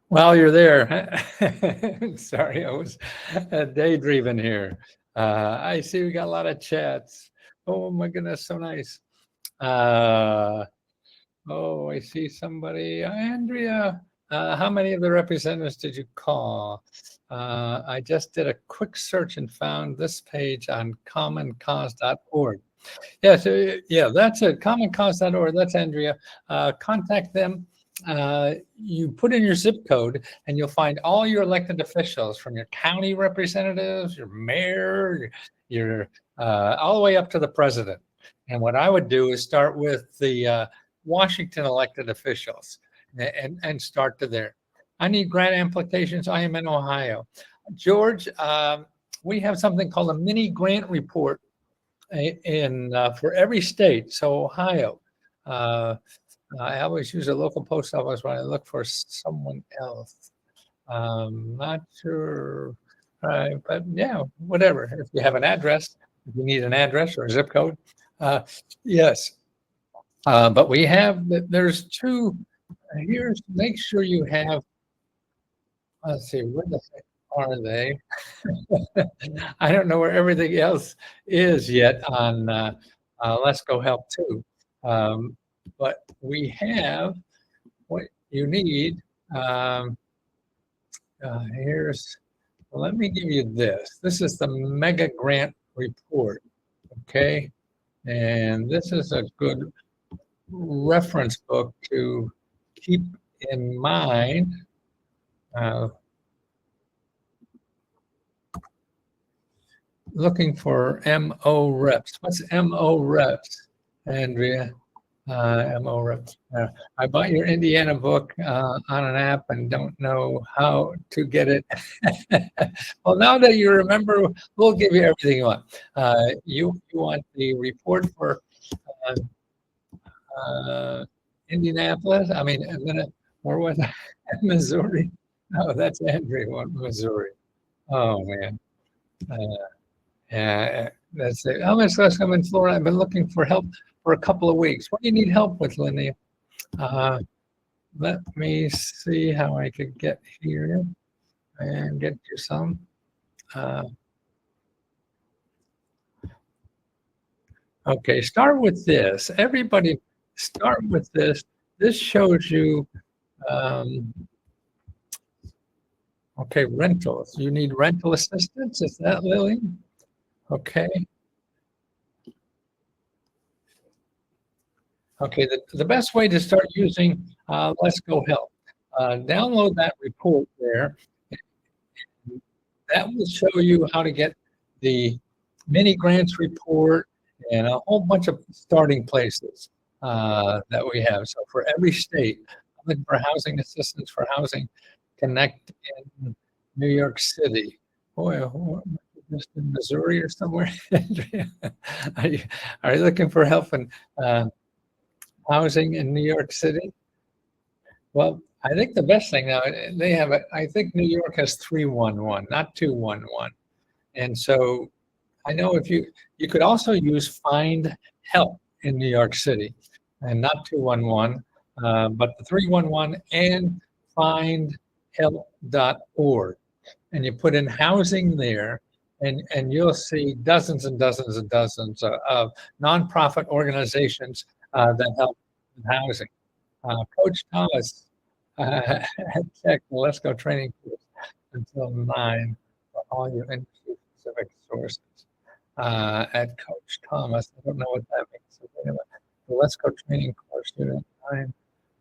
While you're there, sorry, I was daydreaming here. I see we got a lot of chats. Oh my goodness, so nice. Oh, I see somebody. Andrea, how many of the representatives did you call? I just did a quick search and found this page on commoncause.org. Yeah, so yeah, that's it. Commoncause.org. That's Andrea. Contact them. You put in your zip code and you'll find all your elected officials, from your county representatives, your mayor, your all the way up to the president. And what I would do is start with the Washington elected officials and start to there. I need grant applications. I am in Ohio. George, we have something called a mini grant report for every state. So Ohio, I always use a local post office when I look for someone else. Not sure, but yeah, whatever. If you have an address, if you need an address or a zip code, yes. But we have, there's two. Here's, make sure you have. Let's see, where the heck are they? I don't know where everything else is yet on Let's Go Help too. But we have what you need. Here's, well, let me give you this. This is the mega grant report. Okay. And this is a good reference book to keep in mind. Looking for MO reps. What's MO reps, Andrea? MO reps. I bought your Indiana book on an app and don't know how to get it. Well, now that you remember, we'll give you everything you want. You want the report for Indianapolis? I mean, where was that? Missouri? No, that's Andrea, Missouri. Oh, man. That's it. How much less I'm in Florida? I've been looking for help for a couple of weeks. What do you need help with, Lindy? Let me see how I could get here and get you some. Okay, start with this. Everybody start with this. This shows you, okay, rentals. You need rental assistance. Is that Lily? Okay. Okay, the best way to start using Let's Go Help, download that report there. That will show you how to get the mini grants report and a whole bunch of starting places that we have. So for every state, I'm looking for housing assistance for Housing Connect in New York City. Boy, just in Missouri or somewhere. are you looking for help in housing in New York City? Well, I think the best thing now, they have, I think New York has 311, not 211. And so I know if you could also use Find Help in New York City, and not 211, but the 311 and findhelp.org. And you put in housing there, and you'll see dozens and dozens and dozens of nonprofit organizations that help with housing. Coach Thomas check the Let's Go training course until 9 for all your industry-specific sources. At Coach Thomas, I don't know what that means. So the Let's Go training course student 9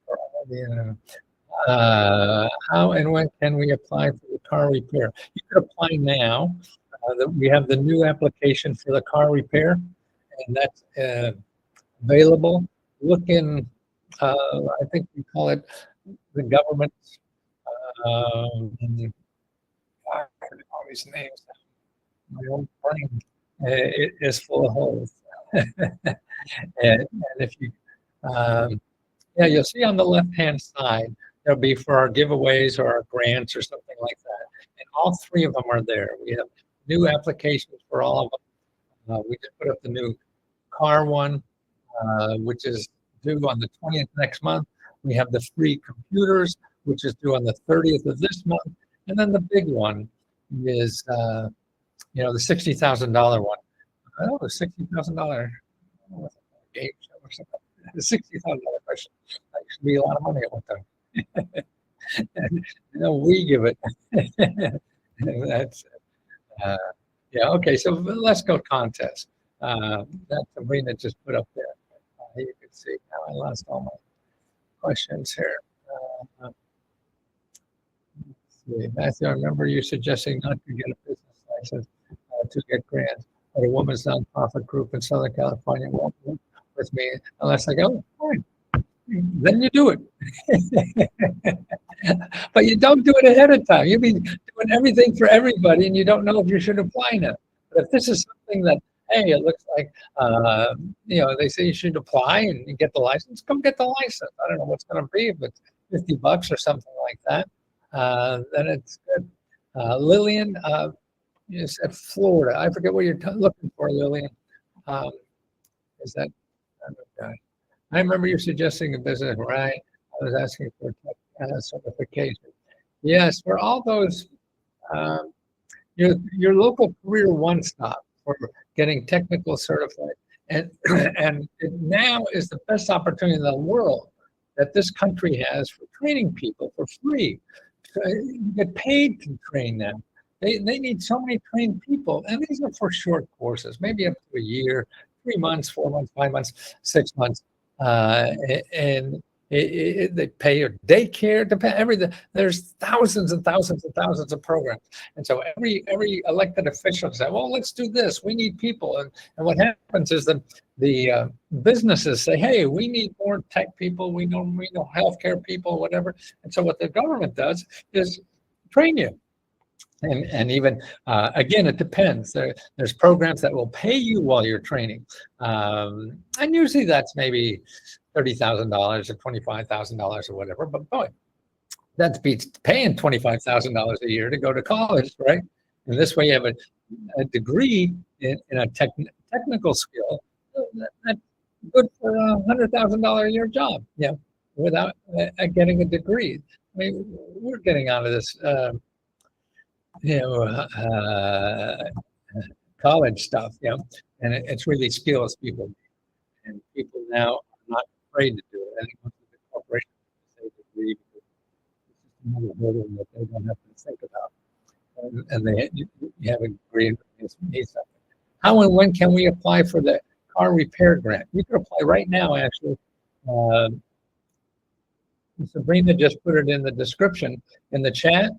for all the how and when can we apply for the car repair. You could apply now. We have the new application for the car repair, and that's available. Look in, I think we call it the government. I forget all these names. My own brain it is full of holes. And if you, yeah, you'll see on the left-hand side, there'll be for our giveaways or our grants or something like that. And all three of them are there. We have new applications for all of them. We just put up the new car one, which is due on the 20th next month. We have the free computers, which is due on the 30th of this month. And then the big one is, the $60,000 one. Oh, the $60,000 game show or something. The $60,000 question. That used to be a lot of money at one time. We give it. That's yeah. Okay, so let's go contest. That's Sabrina just put up there. You can see now I lost all my questions here. Let's see. Matthew, I remember you suggesting not to get a business license to get grants, but a woman's nonprofit group in Southern California won't work with me unless I go, fine. Then you do it. But you don't do it ahead of time. You'll be doing everything for everybody, and you don't know if you should apply now. But if this is something that, hey, it looks like, they say you should apply and get the license, come get the license. I don't know what's going to be, but $50 or something like that, then it's good. Lillian, you said Florida. I forget what you're looking for, Lillian. Is that, okay. I remember you suggesting a business, right? I was asking for certification. Yes, for all those, your local career one-stop for getting technical certified. And it now is the best opportunity in the world that this country has for training people for free. You get paid to train them. They need so many trained people, and these are for short courses, maybe up to a year, 3 months, 4 months, 5 months, 6 months. And they pay your daycare, depend everything. There's thousands and thousands and thousands of programs, and so every elected official says, "Well, let's do this. We need people." And what happens is that the businesses say, "Hey, we need more tech people. We know healthcare people, whatever." And so what the government does is train you. And even, again, it depends. There's programs that will pay you while you're training. And usually that's maybe $30,000 or $25,000 or whatever. But boy, that beats paying $25,000 a year to go to college, right? And this way you have a degree in a technical skill that's good for a $100,000 a year job, without getting a degree. I mean, we're getting out of this college stuff, and it's really skills people, and people now are not afraid to do it. I think most of the corporations say degree because it's just another hurdle that they don't have to think about, and you have a degree and need something. How and when can we apply for the car repair grant? You can apply right now, actually. Sabrina just put it in the description in the chat,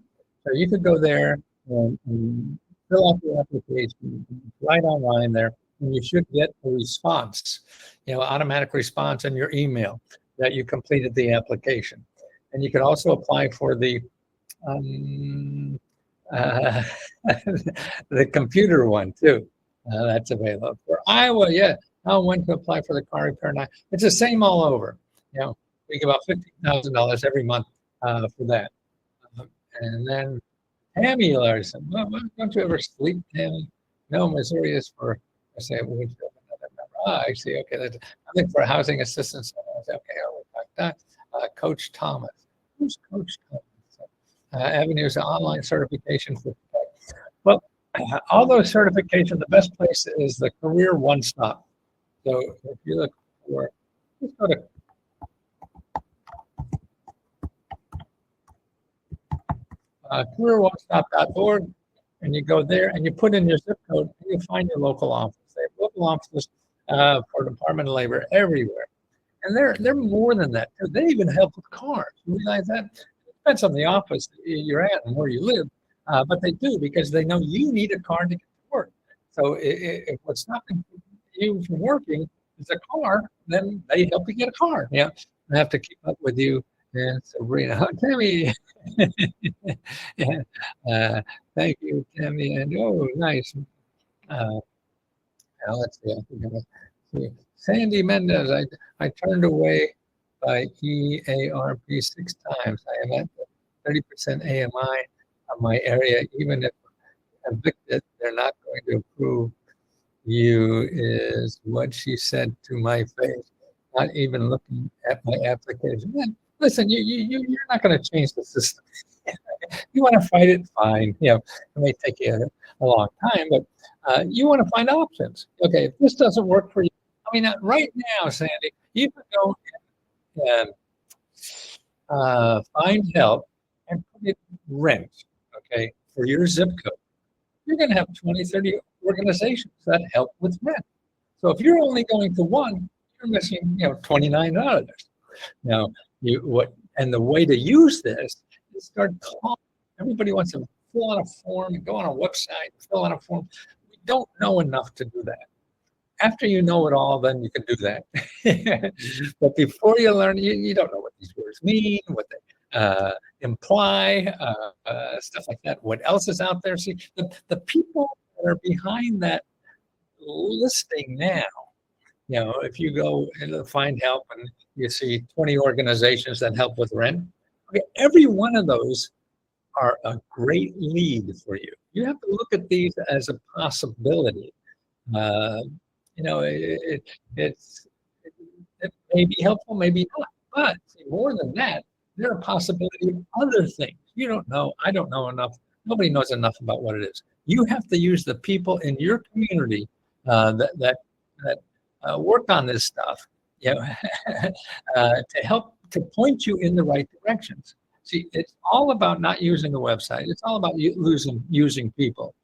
so you could go there and fill out the application right online there, and you should get a response, automatic response in your email that you completed the application. And you can also apply for the the computer one too. That's available for Iowa. Yeah, how when to apply for the car repair now? It's the same all over. We give about $15,000 every month for that, and then. Tammy Larson, well, don't you ever sleep, Tammy? No, Missouri is for, I say, I see, okay, that's, I think for housing assistance, okay, I'll look like that. Coach Thomas, who's Coach Thomas? Avenues of online certification for, well, all those certifications, the best place is the Career One Stop. So if you look for, just go to careeronestop.org, and you go there and you put in your zip code and you find your local office. They have local offices for Department of Labor everywhere, and they're more than that. They even help with cars. You realize that? It depends on the office you're at and where you live, but they do because they know you need a car to get to work. So if what's stopping you from working is a car, then they help you get a car. Yeah, I have to keep up with you. And Sabrina, oh, Tammy, yeah, uh, thank you, Tammy, and oh, nice. Uh, Now let's see. I think see. Sandy Mendez, I turned away by EARP 6 times. I am at 30% AMI of my area. Even if evicted, they're not going to approve you, is what she said to my face, not even looking at my application. Man, listen, you're not going to change the system. You want to fight it, fine. It may take you a long time, but you want to find options. Okay, if this doesn't work for you, I mean, right now, Sandy, you can go and find help and put it rent, okay, for your zip code. You're going to have 20, 30 organizations that help with rent. So if you're only going to one, you're missing, $29. Now, and the way to use this is start calling. Everybody wants to fill out a form and go on a website, fill out a form. We don't know enough to do that. After you know it all, then you can do that. But before you learn, you don't know what these words mean, what they imply, stuff like that. What else is out there? See, the people that are behind that listing now, if you go and find help and you see 20 organizations that help with rent, okay, every one of those are a great lead for you. You have to look at these as a possibility. It may be helpful, maybe not. But more than that, there are possibility of other things. You don't know. I don't know enough. Nobody knows enough about what it is. You have to use the people in your community that work on this stuff, to help to point you in the right directions. See, it's all about not using the website. It's all about using people.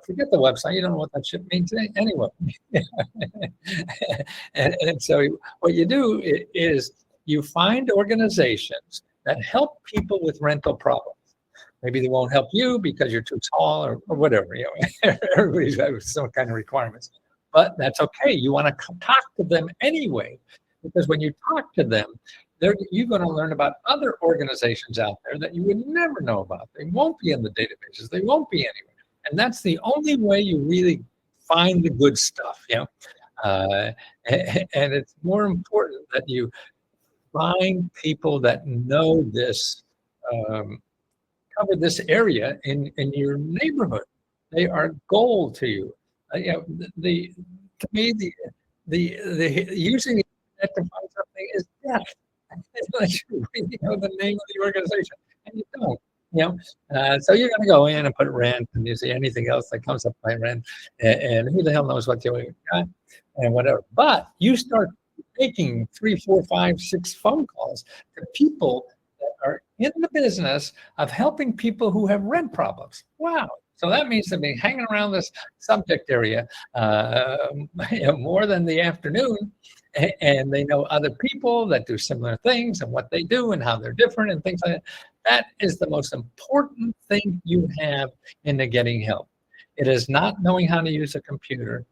Forget the website. You don't know what that shit means anyway. and so what you do is you find organizations that help people with rental problems. Maybe they won't help you because you're too tall or whatever. Everybody's got some kind of requirements. But that's okay. You want to talk to them anyway, because when you talk to them, you're going to learn about other organizations out there that you would never know about. They won't be in the databases. They won't be anywhere. And that's the only way you really find the good stuff, and it's more important that you find people that know this, cover this area in your neighborhood. They are gold to you. To me, the using the internet to find something is death. Unless you really know the name of the organization, and you don't. So you're going to go in and put rent, and you see anything else that comes up by rent, and who the hell knows what you got, and whatever. But you start making 3, 4, 5, 6 phone calls to people that are in the business of helping people who have rent problems. Wow. So that means they've been hanging around this subject area more than the afternoon, and they know other people that do similar things and what they do and how they're different and things like that. That is the most important thing you have in the getting help. It is not knowing how to use a computer.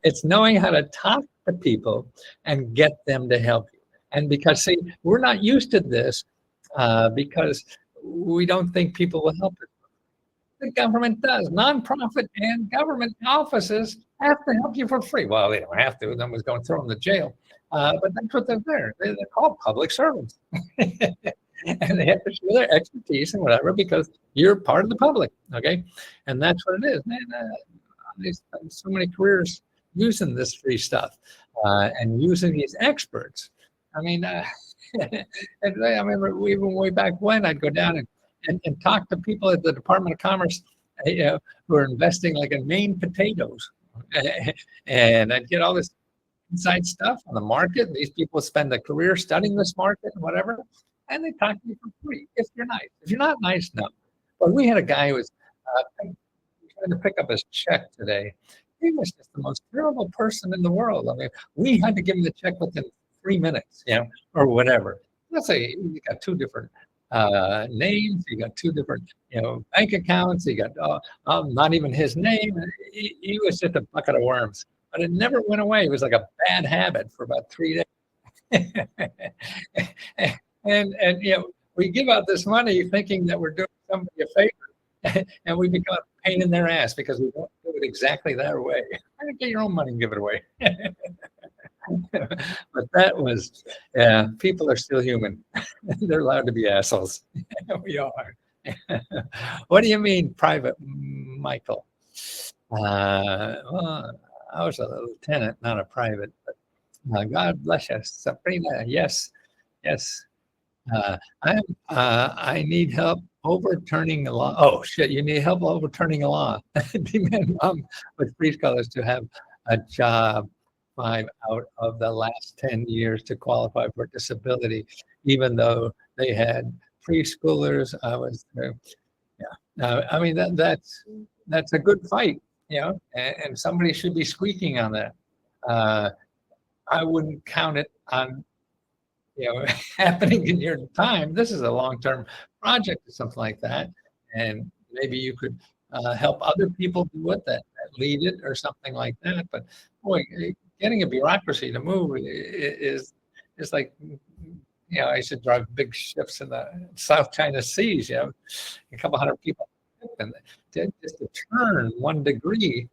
It's knowing how to talk to people and get them to help you. And because, see, we're not used to this because we don't think people will help us. The government does. Nonprofit and government offices have to help you for free. Well, they don't have to. No one's going to throw them to jail. But that's what they're there. They're called public servants. And they have to show their expertise and whatever because you're part of the public, okay? And that's what it is. Man, there's so many careers using this free stuff and using these experts. I mean, I remember even way back when I'd go down and talk to people at the Department of Commerce who are investing like in Maine potatoes. And I'd get all this inside stuff on the market. These people spend a career studying this market and whatever, and they talk to you for free if you're nice. If you're not nice, no. But we had a guy who was trying to pick up his check today. He was just the most terrible person in the world. I mean, we had to give him the check within 3 minutes, or whatever. Let's say we got 2 different names. You got two different, bank accounts. You got not even his name. He was just a bucket of worms, but it never went away. It was like a bad habit for about 3 days. and we give out this money thinking that we're doing somebody a favor, and we become a pain in their ass because we don't do it exactly that way. Get your own money and give it away. But that was, yeah, people are still human. They're allowed to be assholes. We are. What do you mean, Private Michael? Well, I was a lieutenant, not a private, but God bless you, Sabrina. Yes, yes. I need help overturning a law. Oh shit! You need help overturning a law. Demand mom with preschoolers to have a job 5 out of the last 10 years to qualify for disability, even though they had preschoolers. Yeah. I mean that's a good fight, and somebody should be squeaking on that. Uh, I wouldn't count it on happening in your time. This is a long-term project or something like that, and maybe you could help other people do it that lead it or something like that. But boy, getting a bureaucracy to move is like I should drive big ships in the South China Seas. A couple hundred people, and just to turn 1 degree,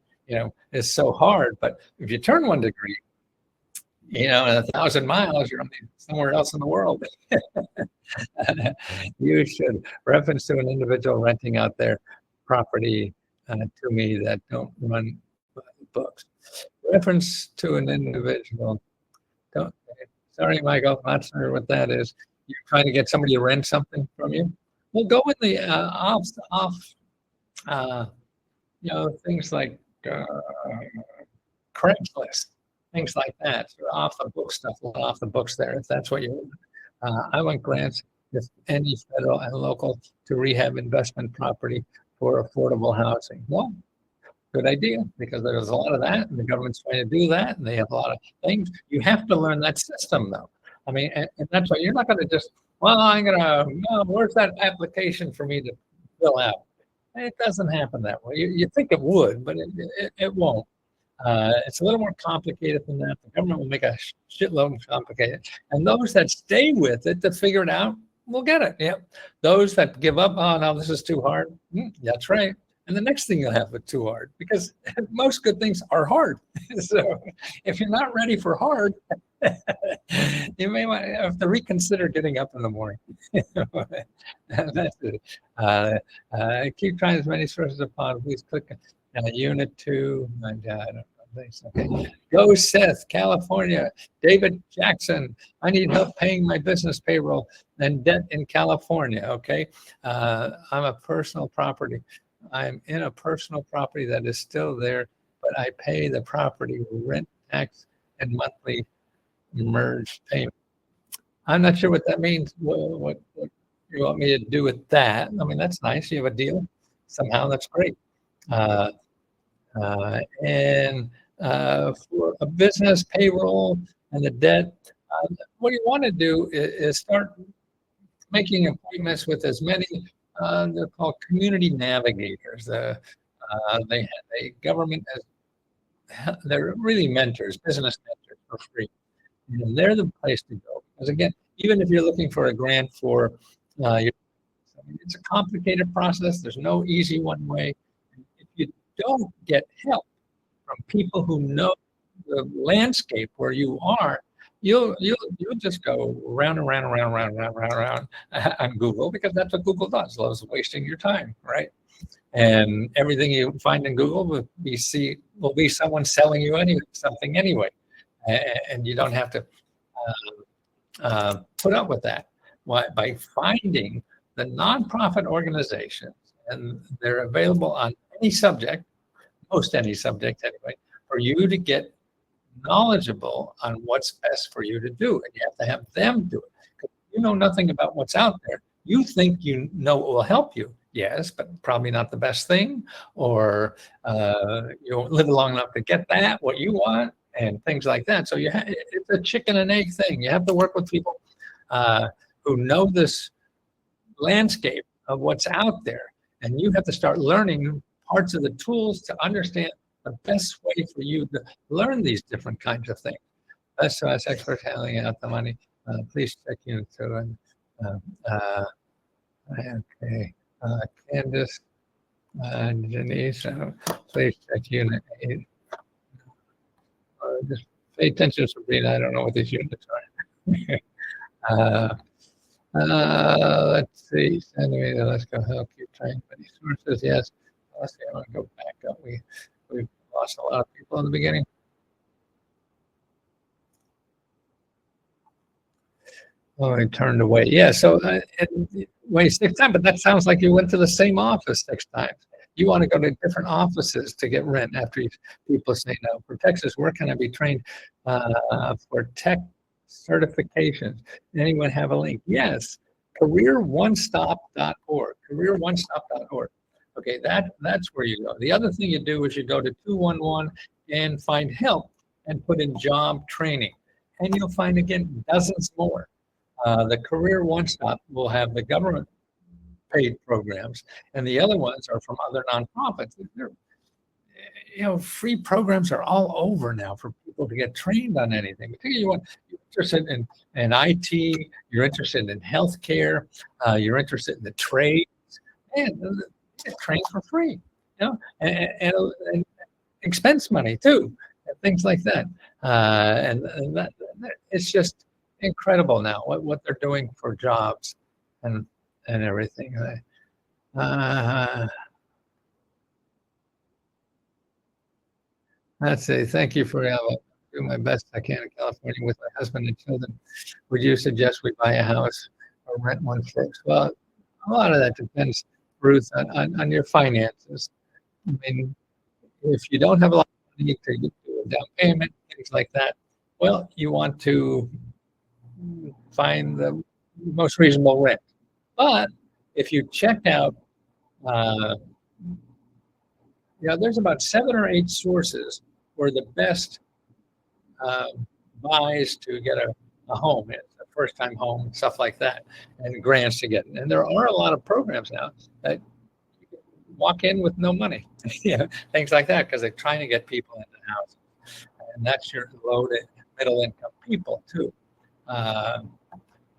is so hard. But if you turn 1 degree, in 1,000 miles, you're somewhere else in the world. You should reference to an individual renting out their property to me that don't run books. Reference to an individual. Don't. Sorry, Michael, I'm not sure what that is. You're trying to get somebody to rent something from you. Well, go with the off. Things like Craigslist. Things like that, off the book stuff, off the books there, if that's what you want. I want grants, if any, federal and local, to rehab investment property for affordable housing. Well, good idea, because there's a lot of that, and the government's trying to do that, and they have a lot of things. You have to learn that system, though. I mean, and that's why you're not going to just, where's that application for me to fill out? It doesn't happen that way. You think it would, but it won't. It's a little more complicated than that. The government will make a shitload complicated. And those that stay with it to figure it out will get it. Yep. Those that give up, oh, no, this is too hard. That's right. And the next thing you'll have is too hard, because most good things are hard. So if you're not ready for hard, you may have to reconsider getting up in the morning. That's it. Keep trying as many sources upon. Please click Unit 2. My God. Okay. Go Seth, California. David Jackson. I need help paying my business payroll and debt in California. Okay. I'm a personal property. I'm in a personal property that is still there, but I pay the property rent, tax, and monthly merged payment. I'm not sure what that means. What you want me to do with that? I mean, that's nice. You have a deal. Somehow that's great. And for a business payroll and the debt, what you want to do is start making appointments with as many, they're called community navigators. They government has, they're really mentors, business mentors for free. And they're the place to go. Because again, even if you're looking for a grant for it's a complicated process. There's no easy one way. If you don't get help from people who know the landscape where you are, you'll just go round and round and round and round and round and round on Google, because that's what Google does. Loves wasting your time, right? And everything you find in Google will be someone selling you something anyway, and you don't have to put up with that. Why? By finding the nonprofit organizations, and they're available on any subject, most any subject anyway, for you to get knowledgeable on what's best for you to do. And you have to have them do it. Because you know nothing about what's out there. You think you know what will help you. Yes, but probably not the best thing, or you don't live long enough to get that, what you want, and things like that. So it's a chicken and egg thing. You have to work with people who know this landscape of what's out there. And you have to start learning parts of the tools to understand the best way for you to learn these different kinds of things. Best us experts handling out the money. Please check unit 2. And okay, Candace, Denise, please check unit 8. Just pay attention, Sabrina. I don't know what these units are. Let's see. Anyway, let's go help you train many sources. Yes. Let's see. I want to go back up. We've lost a lot of people in the beginning. Oh, I turned away. Yeah. So, wait 6 times, but that sounds like you went to the same office 6 times. You want to go to different offices to get rent after people say no. For Texas, where can I be trained for tech certifications? Anyone have a link? Yes. CareerOneStop.org. CareerOneStop.org. Okay, that's where you go. The other thing you do is you go to 211 and find help and put in job training. And you'll find, again, dozens more. The Career One Stop will have the government paid programs, and the other ones are from other nonprofits. Free programs are all over now for people to get trained on anything. You're interested in IT, you're interested in healthcare, you're interested in the trades, and get trained for free, and expense money too, and things like that. And that it's just incredible now what they're doing for jobs and everything. Let's say thank you for doing my best I can in California with my husband and children. Would you suggest we buy a house or rent one first? Well, a lot of that depends, Ruth, on your finances. I mean, if you don't have a lot of money to do a down payment, things like that, well, you want to find the most reasonable rent. But if you check out, there's about 7 or 8 sources where the best buys to get a home, it's a first-time home, stuff like that, and grants to get it. And there are a lot of programs now that you can walk in with no money, things like that, because they're trying to get people into houses. And that's your low to middle income people too. Now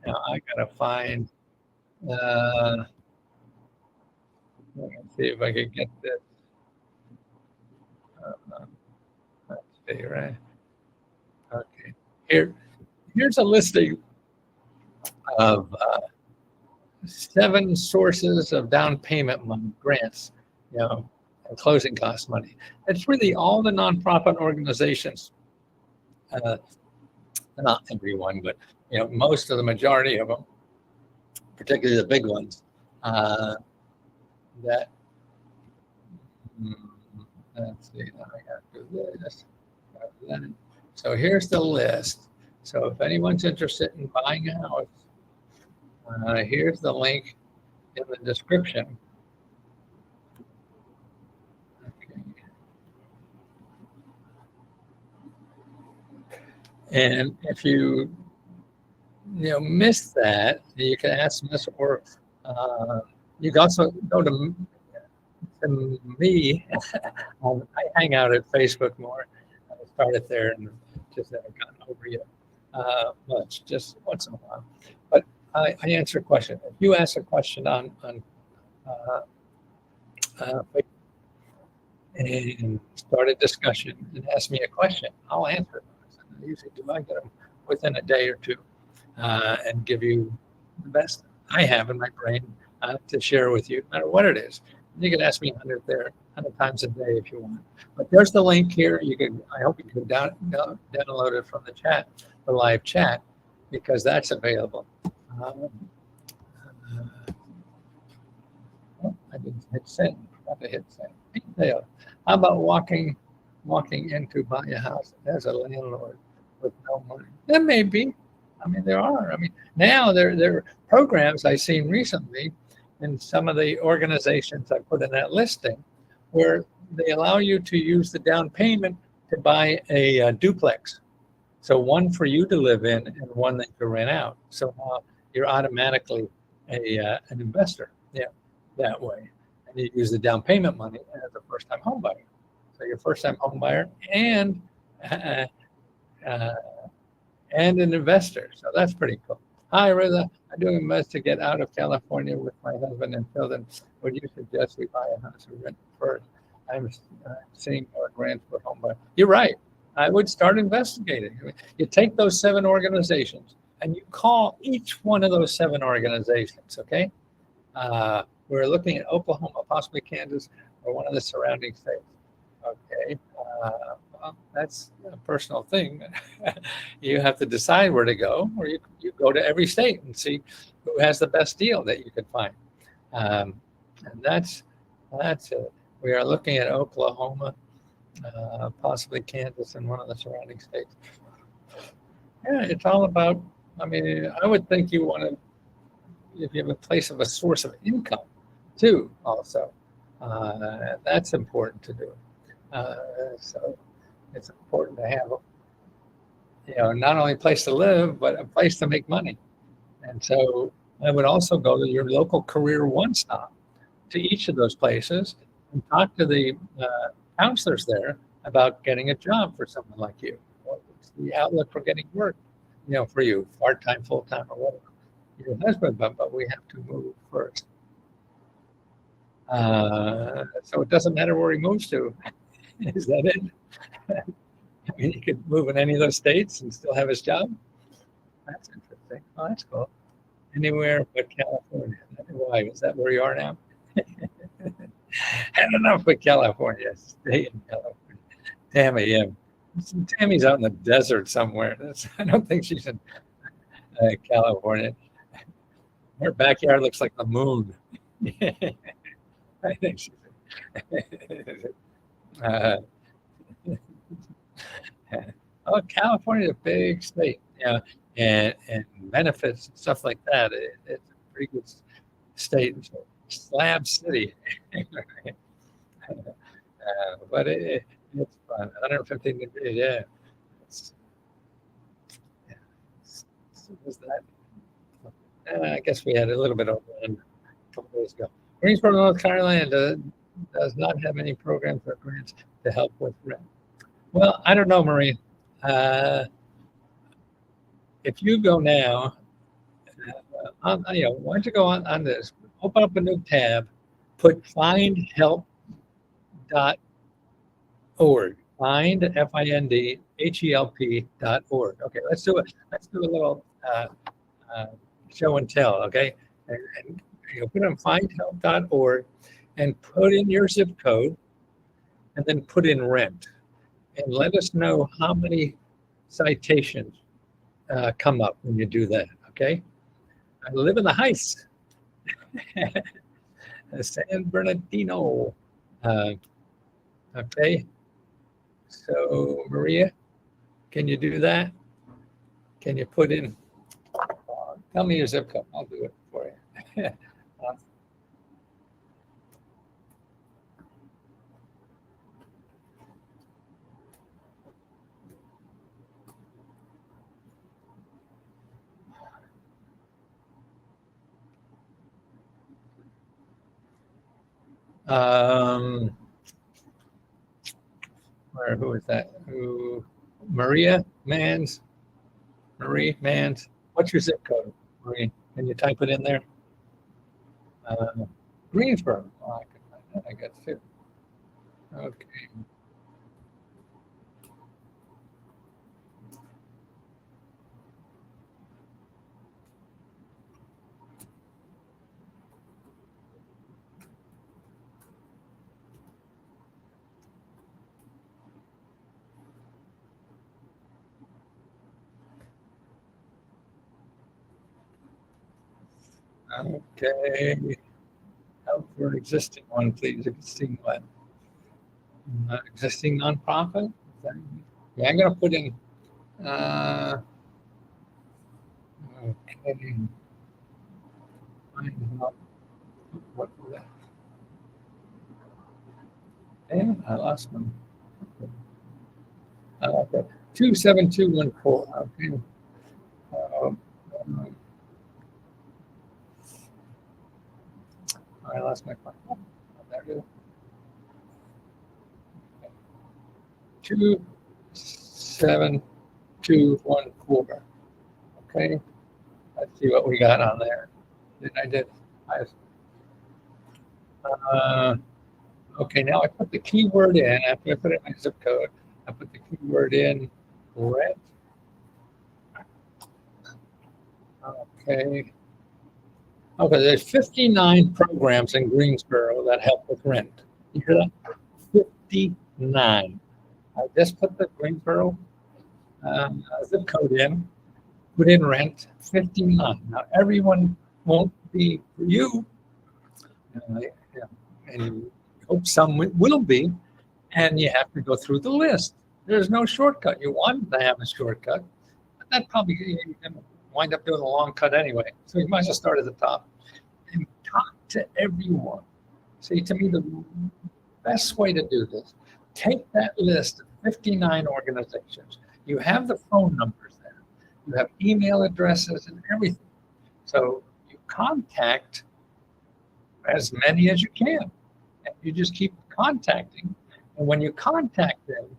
I gotta find. Let's see if I could get this. Let's see, right? Okay. Here's a listing of 7 sources of down payment money, grants, and closing cost money. It's really all the nonprofit organizations. Not everyone, but most of the majority of them, particularly the big ones, that let's see, now I got to do this. So here's the list. So if anyone's interested in buying a house, here's the link in the description. Okay. And if you miss that, you can ask us, or you can also go to me. I hang out at Facebook more. I started there and just haven't gotten over yet much, just once in a while. But I answer a question. If you ask a question on and start a discussion and ask me a question, I'll answer it. I usually do. I get them within a day or two and give you the best I have in my brain to share with you, no matter what it is. You can ask me 100 times a day if you want. But there's the link here. I hope you can download it from the chat, the live chat, because that's available. I didn't hit send. Forgot to hit send. How about walking into buy a house as a landlord with no money? That may be. I mean, there are. I mean, now there are programs I've seen recently in some of the organizations I put in that listing, where they allow you to use the down payment to buy a duplex. So one for you to live in and one that you rent out. So you're automatically an investor, yeah, that way. And you use the down payment money as a first-time home buyer. So you're a first-time home buyer uh, uh, and an investor. So that's pretty cool. Hi, Reza. I'm doing my best to get out of California with my husband and children. Would you suggest we buy a house or rent first? I'm seeing more grants for home buyer. You're right. I would start investigating. You take those 7 organizations and you call each one of those 7 organizations, okay? We're looking at Oklahoma, possibly Kansas, or one of the surrounding states. Okay, well, that's a personal thing. You have to decide where to go, or you go to every state and see who has the best deal that you can find. And that's it. We are looking at Oklahoma, possibly Kansas, and one of the surrounding states. Yeah, it's all about. I mean, I would think you want to, if you have a place of a source of income, too. Also, that's important to do. So it's important to have, not only a place to live, but a place to make money. And so I would also go to your local career one stop to each of those places and talk to the counselors there about getting a job for someone like you. What's the outlook for getting work, for you, part-time, full-time, or whatever. Your husband, but we have to move first. So it doesn't matter where he moves to. Is that it? I mean, he could move in any of those states and still have his job. That's interesting. Oh, that's cool. Anywhere but California. Why? Is that where you are now? Had enough with California. Stay in California. Tammy, yeah. Tammy's out in the desert somewhere. I don't think she's in California. Her backyard looks like the moon. I think she's oh, California is a big state, and benefits and stuff like that. It's a pretty good state. Slab City, but it's fun. 115 degrees, yeah. Was that? I guess we had a little bit of wind a couple days ago. Greensboro, North Carolina does not have any programs or grants to help with rent. Well, I don't know, Marie. If you go now, why don't you go on this? Open up a new tab, put findhelp.org. Find FINDHELP.org. Okay, let's do it. Let's do a little show and tell. Okay, and put on findhelp.org and put in your zip code, and then put in rent, and let us know how many citations come up when you do that. Okay, I live in the Heights, San Bernardino. Okay, so Maria, can you do that? Can you put in? Tell me your zip code. I'll do it for you. Who is that? Maria Mans. Marie Mans. What's your zip code, Marie? Can you type it in there? Greensboro. Oh, I can find that. I got 2. Okay. Okay. Help for existing one, please. Existing what? Existing nonprofit? Yeah, I'm going to put in. Okay. What was that? Damn, I lost them. Okay. 27214. Okay. lost my phone. Oh, there it is. 27214. Okay, let's see what we got on there. I did. Okay, now I put the keyword in. After I put in my zip code, I put the keyword in rent. Okay. Okay, there's 59 programs in Greensboro that help with rent. You hear that? 59. I just put the Greensboro zip code in, put in rent, 59. Now, everyone won't be for you, yeah, and you hope some will be, and you have to go through the list. There's no shortcut. You want to have a shortcut, but that probably you're going to wind up doing a long cut anyway. So you might as well start at the top and talk to everyone. See, to me, the best way to do this, take that list of 59 organizations. You have the phone numbers there. You have email addresses and everything. So you contact as many as you can. And you just keep contacting. And when you contact them,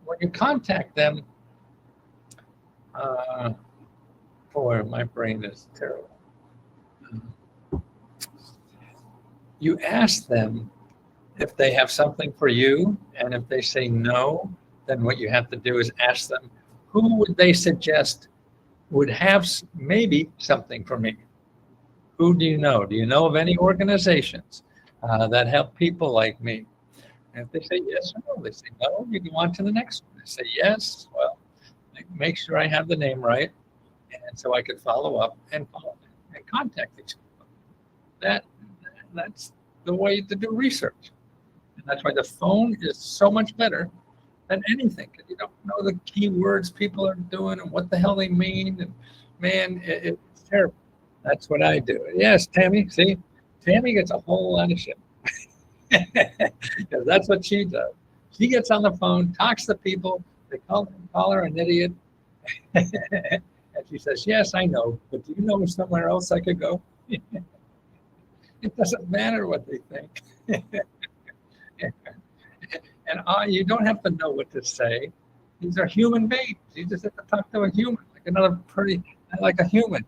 when you contact them, boy, my brain is terrible. You ask them if they have something for you, and if they say no, then what you have to do is ask them, who would they suggest would have maybe something for me? Who do you know? Do you know of any organizations that help people like me? And if they say yes or no, they say no, you go on to the next one. They say yes, well, make sure I have the name right, and so I could follow up and contact these people. That's the way to do research. And that's why the phone is so much better than anything, because you don't know the keywords people are doing and what the hell they mean. And man, it's terrible. That's what I do. Yes, Tammy, see? Tammy gets a whole lot of shit. Because that's what she does. She gets on the phone, talks to people, they call her an idiot. And she says, yes, I know, but do you know somewhere else I could go? It doesn't matter what they think. And you don't have to know what to say. These are human beings. You just have to talk to a human, like a human.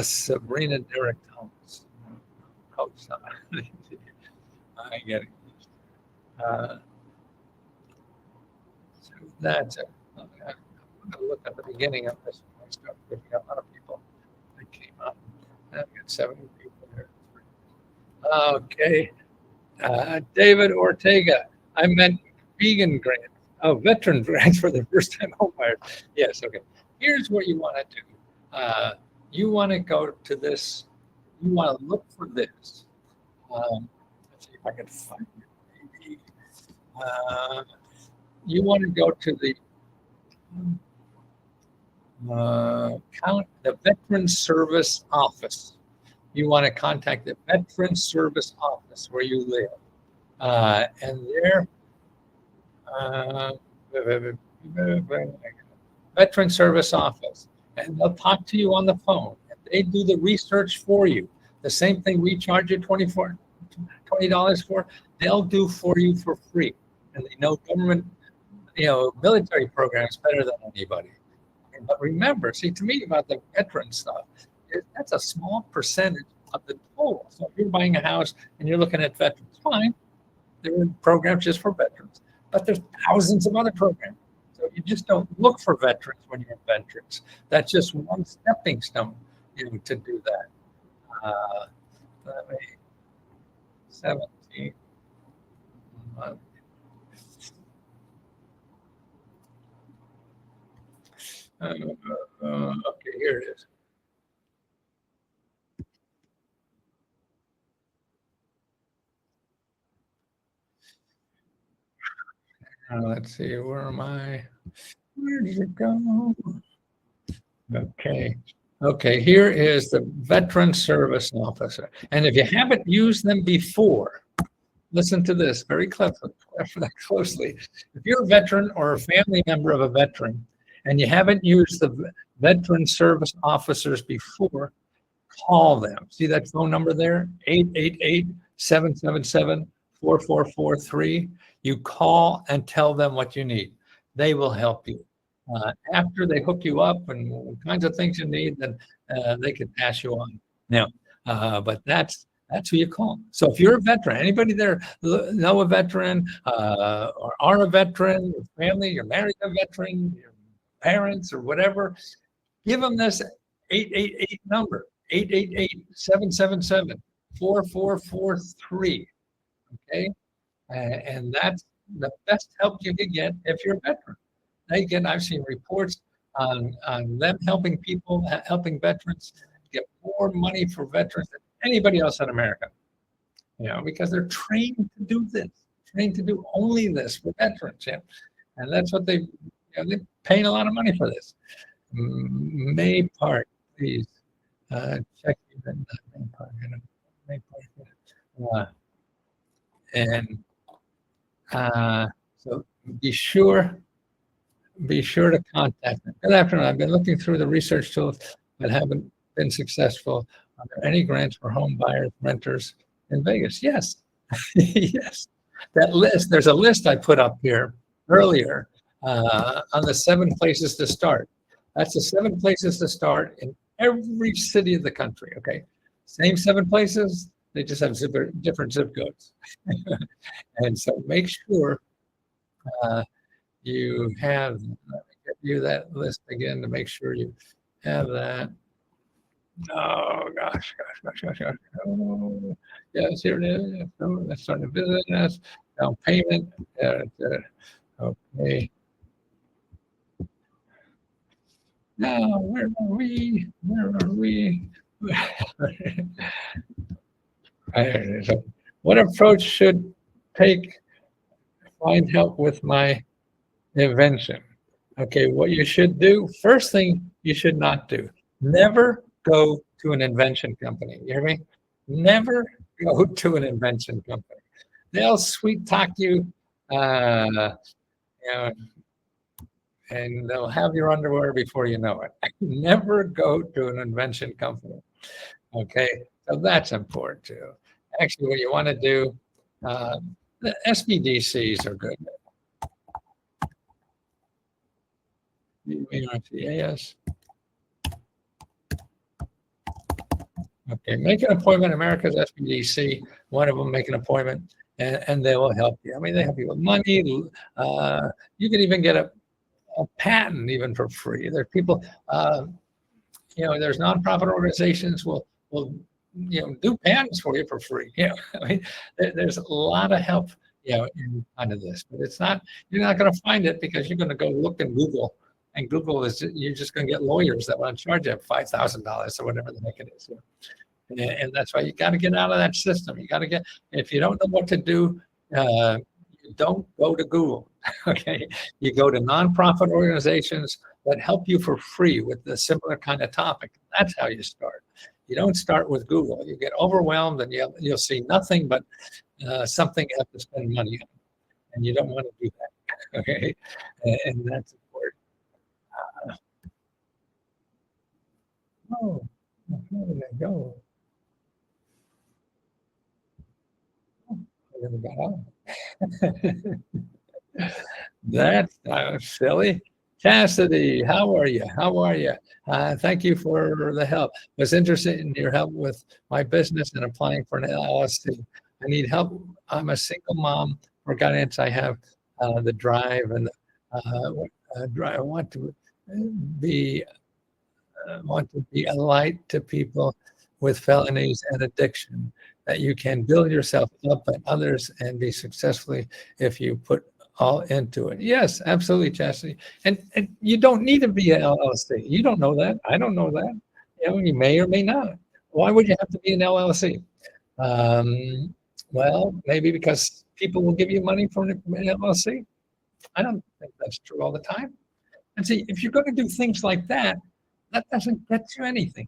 Sabrina Derrick Thomas. Coach. I get it. So that's it. I'm going to look at the beginning of this. I start picking up other people that came up. I've got 70 people here. Okay. David Ortega. I meant vegan grants. Oh, veteran grants for the first time homebuyers. Yes, okay. Here's what you want to do. You want to go to this. You want to look for this. Let's see if I can find it. Maybe. You want to go to the Veteran Service Office. You want to contact the Veteran Service Office where you live. And there, Veteran Service Office. And they'll talk to you on the phone. They do the research for you. The same thing we charge you $20 for, they'll do for you for free. And they know government, military programs better than anybody. But remember, see, to me about the veteran stuff, that's a small percentage of the total. So if you're buying a house and you're looking at veterans, fine. There are programs just for veterans, but there's thousands of other programs. So you just don't look for veterans when you're veterans. That's just one stepping stone, to do that. Let me 17. Okay, here it is. Let's see, where am I? Where did it go? Okay, here is the Veteran Service Officer. And if you haven't used them before, Listen to this very closely. If you're a veteran or a family member of a veteran and you haven't used the veteran service officers before, call them. See that phone number there? 888-777-4443. You call and tell them what you need. They will help you. After they hook you up and all kinds of things you need, then they can pass you on. Now, but that's who you call. So if you're a veteran, anybody there know a veteran or are a veteran, your family, you're married to a veteran, your parents or whatever, give them this 888 number, 888-777-4443. Okay. And that's the best help you can get if you're a veteran. Again, I've seen reports on them helping people, helping veterans get more money for veterans than anybody else in America. Because they're trained to do this, trained to do only this for veterans. And that's what they're paying a lot of money for this. May Park, please check that May Park. May Park. And so be sure to contact them. Good afternoon. I've been looking through the research tools but haven't been successful. Are there any grants for home buyers, renters in Vegas? Yes. Yes. That list, there's a list I put up here earlier on the 7 places to start. That's the 7 places to start in every city of the country. Okay. Same 7 places, they just have different zip codes. And so make sure you have, let me get you that list again to make sure you have that. Oh, gosh. Oh, yes, here it is. Oh, let's start a business. Down payment. Okay. Now, where are we? What approach should take find help with my invention? Okay, what you should do, first thing you should not do, never go to an invention company. You hear me? Never go to an invention company. They'll sweet talk you, and they'll have your underwear before you know it. Never go to an invention company. Okay, so that's important too. Actually, what you want to do, the SBDCs are good. UARTAS. Okay, make an appointment. America's SBDC, one of them, make an appointment, and they will help you. I mean, they help you with money. You can even get a patent even for free. There's people, there's nonprofit organizations will do patents for you for free. I mean, there's a lot of help, in kind of this, but you're not going to find it because you're going to go look in Google, and Google you're just going to get lawyers that want to charge you $5,000 or whatever the heck it is. And that's why you got to get out of that system. You got to if you don't know what to do, you don't go to Google. Okay, you go to nonprofit organizations that help you for free with the similar kind of topic. That's how you start. You don't start with Google. You get overwhelmed and you'll see nothing but something you have to spend money on, and you don't want to do that. Okay, and that's important. Where did I go? I never got on. That's silly. Cassidy, how are you? Thank you for the help. I was interested in your help with my business and applying for an LLC. I need help. I'm a single mom. For guidance, I have the drive and I want to be a light to people with felonies and addiction, that you can build yourself up and others and be successfully if you put all into it. Yes, absolutely, Chastity. And you don't need to be an LLC. You don't know that. I don't know that. You may or may not. Why would you have to be an LLC? Well, maybe because people will give you money for an LLC. I don't think that's true all the time. And see, if you're going to do things like that, that doesn't get you anything.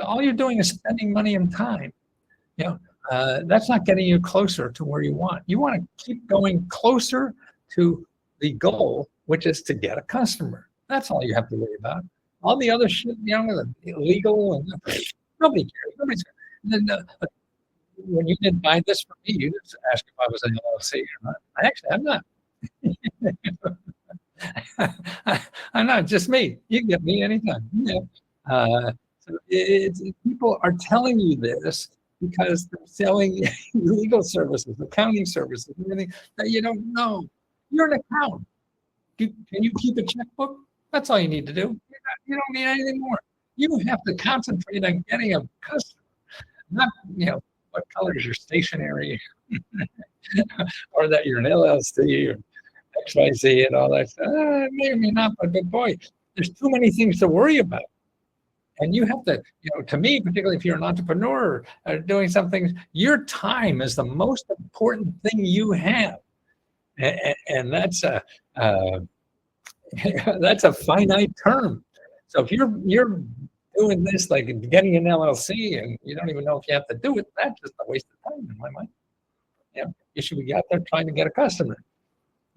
All you're doing is spending money and time. that's not getting you closer to where you want. You want to keep going closer to the goal, which is to get a customer. That's all you have to worry about. All the other shit, the illegal, and nobody cares. Nobody's. And then, when you didn't buy this from me, you just asked if I was an LLC or not. I'm not. I'm not, just me. You can get me anytime. Yeah. So people are telling you this because they're selling legal services, accounting services, everything that you don't know. You're an accountant. Can you keep a checkbook? That's all you need to do. You don't need anything more. You have to concentrate on getting a customer, not what color is your stationery, or that you're an LLC or XYZ and all that stuff. May or may not, but boy, there's too many things to worry about. And you have to, to me, particularly if you're an entrepreneur or doing something, your time is the most important thing you have. And that's a that's a finite term. So if you're doing this like getting an LLC and you don't even know if you have to do it, that's just a waste of time in my mind. You should be out there trying to get a customer.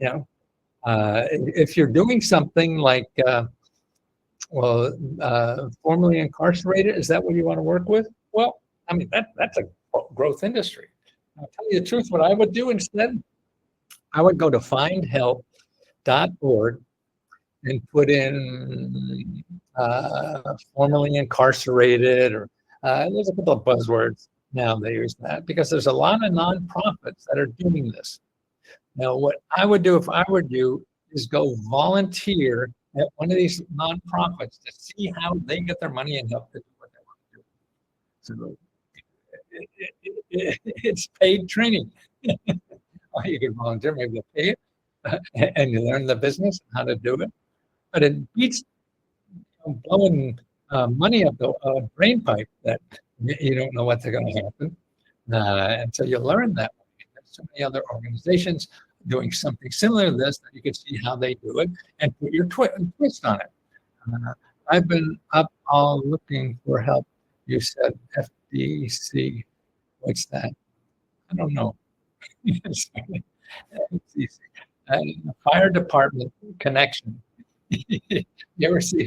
If you're doing something like formerly incarcerated, is that what you want to work with? Well, I mean that's a growth industry. I'll tell you the truth. What I would do instead, I would go to findhelp.org and put in formerly incarcerated, or there's a couple of buzzwords now they use that because there's a lot of nonprofits that are doing this. Now, what I would do if I were you is go volunteer at one of these nonprofits to see how they get their money and help to do what they want to do. So it's paid training. Or you can volunteer, maybe they'll pay it, and you learn the business, how to do it. But it beats blowing money up the drain pipe that you don't know what's going to happen. And so you learn that way. There's so many other organizations doing something similar to this that you can see how they do it and put your twist on it. I've been up all looking for help. You said FDC. What's that? I don't know. FDC. Fire department connection. You ever see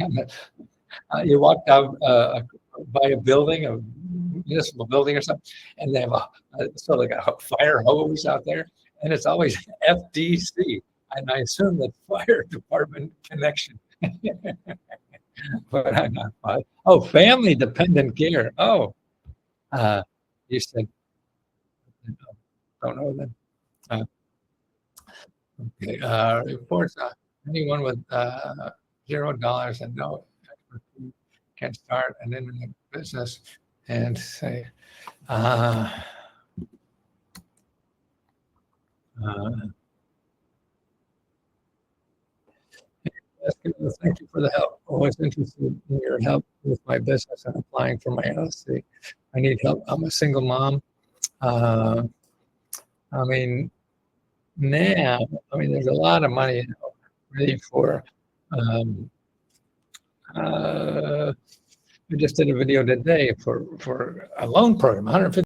you walked out by a building, a municipal building or something, and they have a fire hose out there, and it's always FDC, and I assume that's fire department connection. But I'm not. Oh, family dependent care. Oh, you said, don't know that. Okay. Reports. Anyone with $0 and no expertise can start an internet business and say, thank you for the help. Always interested in your help with my business and applying for my LLC. I need help. I'm a single mom. I mean, there's a lot of money ready for. I just did a video today for a loan program, $150.